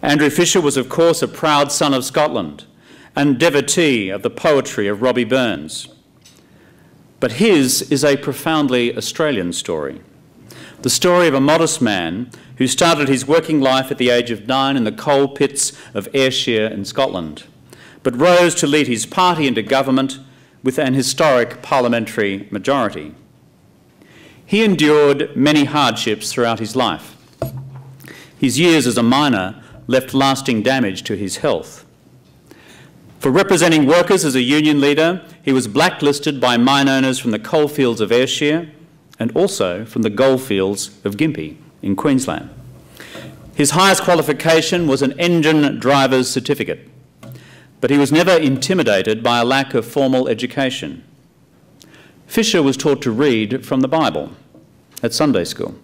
Andrew Fisher was, of course, a proud son of Scotland and devotee of the poetry of Robbie Burns. But his is a profoundly Australian story. The story of a modest man who started his working life at the age of 9 in the coal pits of Ayrshire in Scotland, but rose to lead his party into government with an historic parliamentary majority. He endured many hardships throughout his life. His years as a miner left lasting damage to his health. For representing workers as a union leader, he was blacklisted by mine owners from the coalfields of Ayrshire and also from the goldfields of Gympie in Queensland. His highest qualification was an engine driver's certificate, but he was never intimidated by a lack of formal education. Fisher was taught to read from the Bible at Sunday school.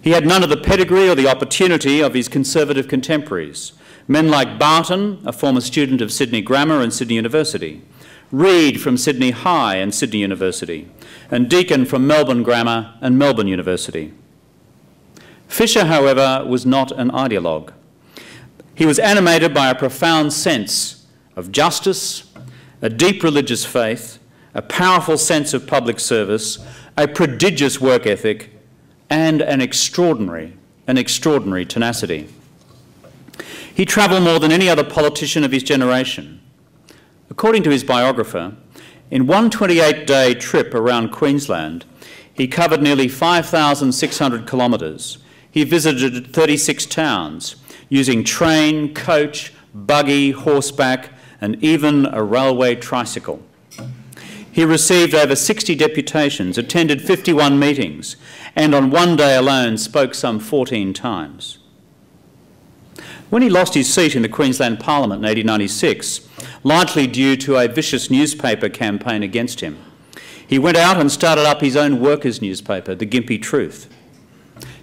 He had none of the pedigree or the opportunity of his conservative contemporaries, men like Barton, a former student of Sydney Grammar and Sydney University, Reid from Sydney High and Sydney University, and Deakin from Melbourne Grammar and Melbourne University. Fisher, however, was not an ideologue. He was animated by a profound sense of justice, a deep religious faith, a powerful sense of public service, a prodigious work ethic, and an extraordinary tenacity. He travelled more than any other politician of his generation. According to his biographer, in one 28-day trip around Queensland, he covered nearly 5,600 kilometres. He visited 36 towns, using train, coach, buggy, horseback, and even a railway tricycle. He received over 60 deputations, attended 51 meetings, and on one day alone spoke some 14 times. When he lost his seat in the Queensland Parliament in 1896, largely due to a vicious newspaper campaign against him, he went out and started up his own workers' newspaper, the Gympie Truth.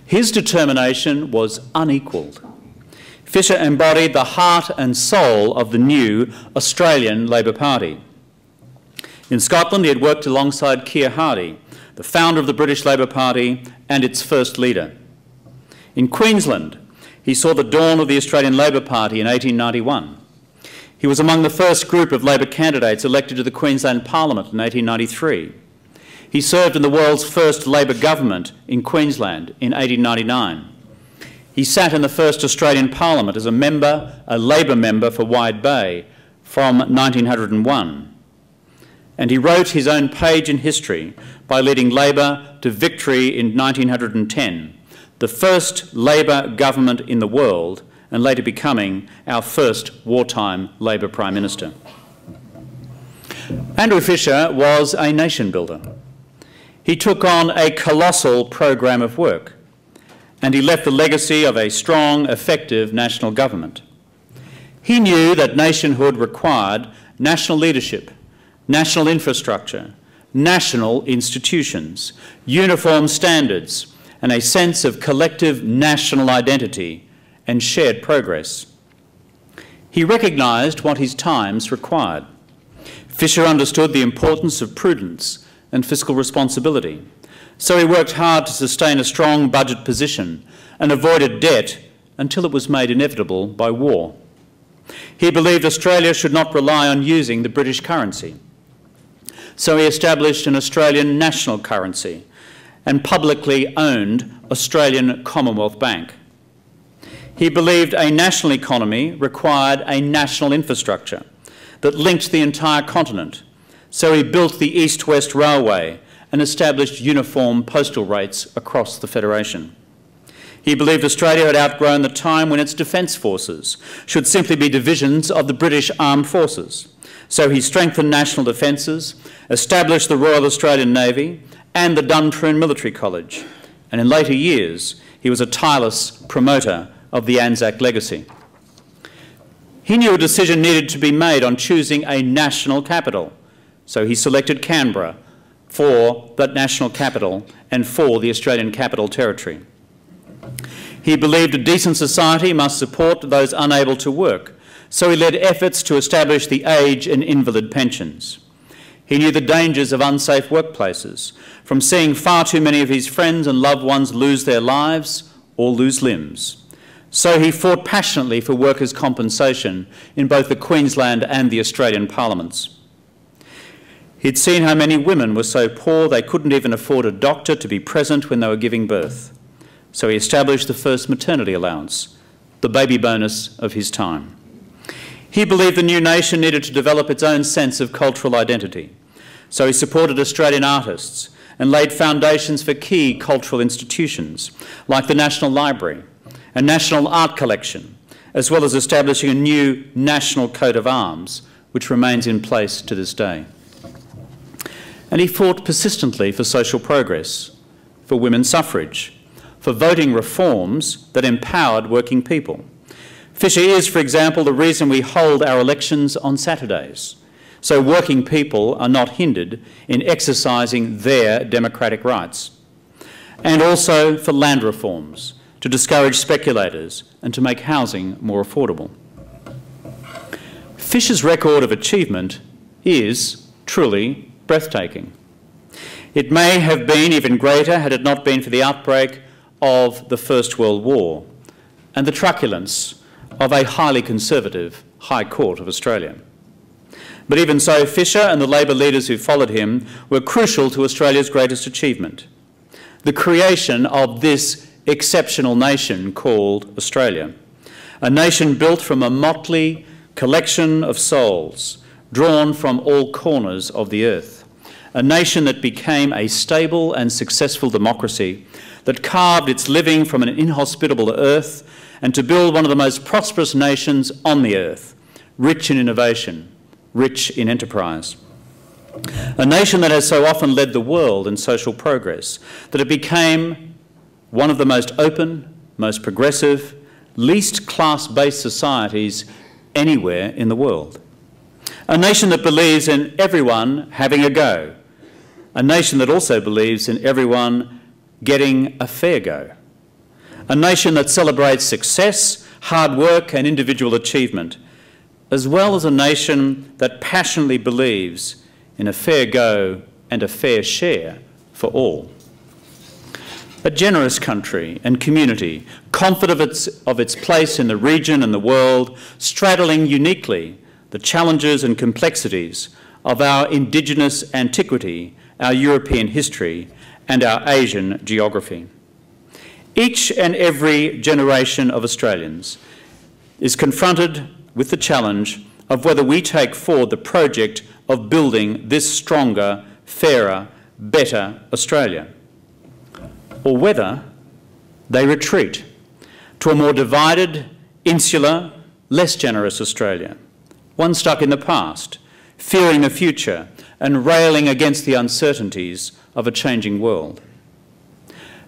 His determination was unequalled. Fisher embodied the heart and soul of the new Australian Labor Party. In Scotland, he had worked alongside Keir Hardie, the founder of the British Labor Party and its first leader. In Queensland, he saw the dawn of the Australian Labor Party in 1891. He was among the first group of Labor candidates elected to the Queensland Parliament in 1893. He served in the world's first Labor government in Queensland in 1899. He sat in the first Australian Parliament as a Labor member for Wide Bay from 1901. And he wrote his own page in history by leading Labor to victory in 1910, the first Labor government in the world, and later becoming our first wartime Labor Prime Minister. Andrew Fisher was a nation builder. He took on a colossal program of work, and he left the legacy of a strong, effective national government. He knew that nationhood required national leadership, national infrastructure, national institutions, uniform standards, and a sense of collective national identity and shared progress. He recognised what his times required. Fisher understood the importance of prudence and fiscal responsibility, so he worked hard to sustain a strong budget position and avoided debt until it was made inevitable by war. He believed Australia should not rely on using the British currency, so he established an Australian national currency and publicly owned Australian Commonwealth Bank. He believed a national economy required a national infrastructure that linked the entire continent, so he built the East-West Railway and established uniform postal rates across the Federation. He believed Australia had outgrown the time when its defence forces should simply be divisions of the British Armed Forces, so he strengthened national defences, established the Royal Australian Navy and the Duntroon Military College, and in later years he was a tireless promoter of the Anzac legacy. He knew a decision needed to be made on choosing a national capital, so he selected Canberra for that national capital and for the Australian Capital Territory. He believed a decent society must support those unable to work, so he led efforts to establish the age and invalid pensions. He knew the dangers of unsafe workplaces, from seeing far too many of his friends and loved ones lose their lives or lose limbs. So he fought passionately for workers' compensation in both the Queensland and the Australian parliaments. He'd seen how many women were so poor they couldn't even afford a doctor to be present when they were giving birth. So he established the first maternity allowance, the baby bonus of his time. He believed the new nation needed to develop its own sense of cultural identity. So he supported Australian artists and laid foundations for key cultural institutions like the National Library and National Art Collection, as well as establishing a new national coat of arms, which remains in place to this day. And he fought persistently for social progress, for women's suffrage, for voting reforms that empowered working people. Fisher is, for example, the reason we hold our elections on Saturdays, so working people are not hindered in exercising their democratic rights. And also for land reforms, to discourage speculators and to make housing more affordable. Fisher's record of achievement is truly breathtaking. It may have been even greater had it not been for the outbreak of the First World War and the truculence of a highly conservative High Court of Australia. But even so, Fisher and the Labor leaders who followed him were crucial to Australia's greatest achievement, the creation of this exceptional nation called Australia, a nation built from a motley collection of souls drawn from all corners of the earth, a nation that became a stable and successful democracy that carved its living from an inhospitable earth and to build one of the most prosperous nations on the earth, rich in innovation, rich in enterprise. A nation that has so often led the world in social progress that it became one of the most open, most progressive, least class-based societies anywhere in the world. A nation that believes in everyone having a go. A nation that also believes in everyone getting a fair go. A nation that celebrates success, hard work and individual achievement, as well as a nation that passionately believes in a fair go and a fair share for all. A generous country and community, confident of its place in the region and the world, straddling uniquely the challenges and complexities of our Indigenous antiquity, our European history, and our Asian geography. Each and every generation of Australians is confronted with the challenge of whether we take forward the project of building this stronger, fairer, better Australia, or whether they retreat to a more divided, insular, less generous Australia, one stuck in the past, fearing the future and railing against the uncertainties of a changing world.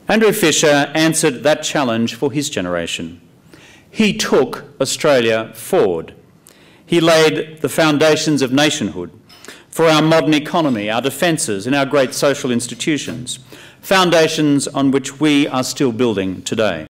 Andrew Fisher answered that challenge for his generation. He took Australia forward. He laid the foundations of nationhood for our modern economy, our defences and our great social institutions, foundations on which we are still building today.